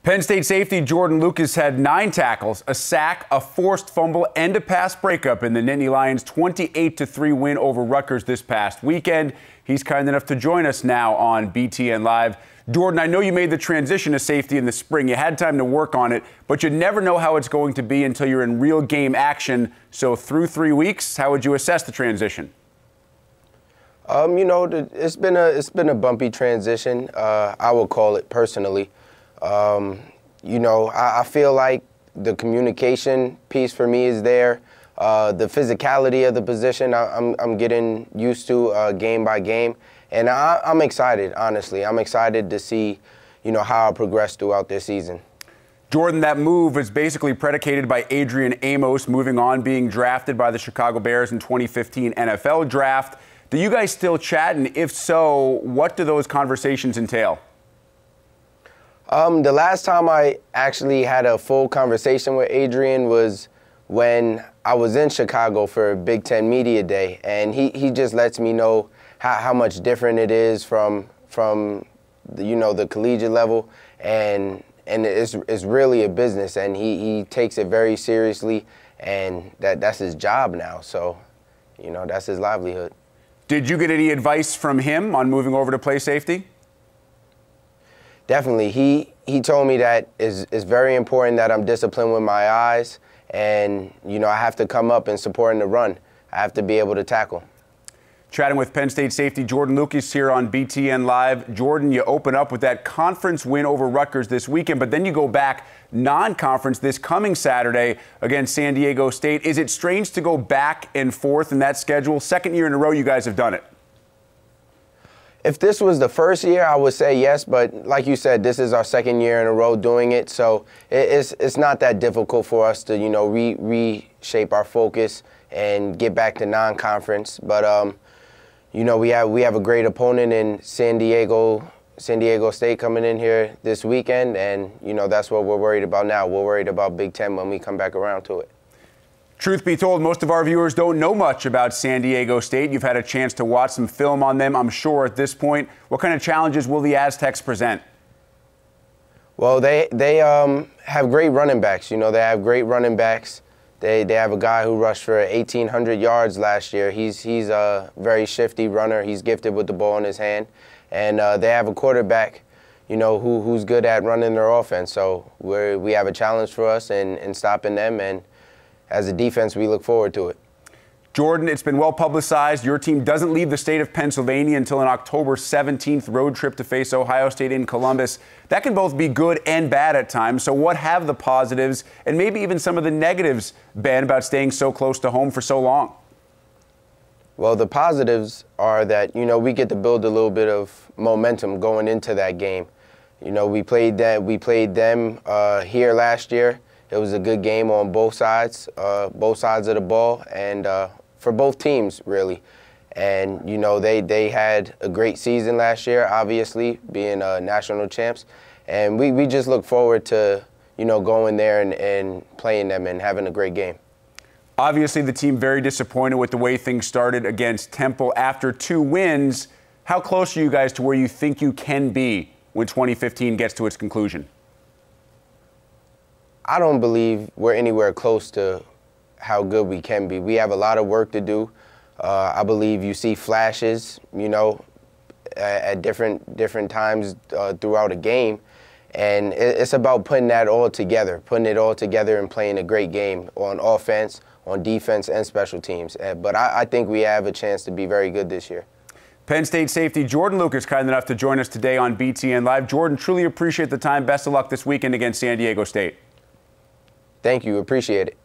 Penn State safety Jordan Lucas had 9 tackles, a sack, a forced fumble, and a pass breakup in the Nittany Lions' 28-3 win over Rutgers this past weekend. He's kind enough to join us now on BTN Live. Jordan, I know you made the transition to safety in the spring. You had time to work on it, but you never know how it's going to be until you're in real game action. So through 3 weeks, how would you assess the transition? It's been a bumpy transition. I will call it personally. I feel like the communication piece for me is there. The physicality of the position I'm getting used to game by game. And I'm excited, honestly. I'm excited to see, how I progress throughout this season. Jordan, that move is basically predicated by Adrian Amos moving on, being drafted by the Chicago Bears in 2015 NFL draft. Do you guys still chat? And if so, what do those conversations entail? The last time I actually had a full conversation with Adrian was when I was in Chicago for Big Ten Media Day, and he just lets me know how much different it is from the collegiate level, and it's really a business, and he takes it very seriously, and that's his job now. So, that's his livelihood. Did you get any advice from him on moving over to play safety? Definitely. He told me that it's very important that I'm disciplined with my eyes, and, I have to come up and support in the run. I have to be able to tackle. Chatting with Penn State safety Jordan Lucas here on BTN Live. Jordan, you open up with that conference win over Rutgers this weekend, but then you go back non-conference this coming Saturday against San Diego State. Is it strange to go back and forth in that schedule? Second year in a row you guys have done it. If this was the first year, I would say yes, but like you said, this is our second year in a row doing it, so it's not that difficult for us to, reshape our focus and get back to non-conference. But we have a great opponent in San Diego State coming in here this weekend, and that's what we're worried about now. We're worried about Big Ten when we come back around to it. Truth be told, most of our viewers don't know much about San Diego State. You've had a chance to watch some film on them, I'm sure, at this point. What kind of challenges will the Aztecs present? Well, they have great running backs. They have great running backs. They have a guy who rushed for 1,800 yards last year. He's a very shifty runner. He's gifted with the ball in his hand. And they have a quarterback, who's good at running their offense. So we have a challenge for us in stopping them. And as a defense, we look forward to it. Jordan, it's been well publicized. Your team doesn't leave the state of Pennsylvania until an October 17th road trip to face Ohio State in Columbus. That can both be good and bad at times. So what have the positives and maybe even some of the negatives been about staying so close to home for so long? Well, the positives are that, we get to build a little bit of momentum going into that game. We played them here last year. It was a good game on both sides of the ball, and for both teams, really. And, they had a great season last year, obviously, being national champs. And we just look forward to, going there and playing them and having a great game. Obviously, the team very disappointed with the way things started against Temple after 2 wins. How close are you guys to where you think you can be when 2015 gets to its conclusion? I don't believe we're anywhere close to how good we can be. We have a lot of work to do. I believe you see flashes, at different times throughout a game. And it's about putting it all together and playing a great game on offense, on defense, and special teams. But I think we have a chance to be very good this year. Penn State safety Jordan Lucas kind enough to join us today on BTN Live. Jordan, truly appreciate the time. Best of luck this weekend against San Diego State. Thank you. Appreciate it.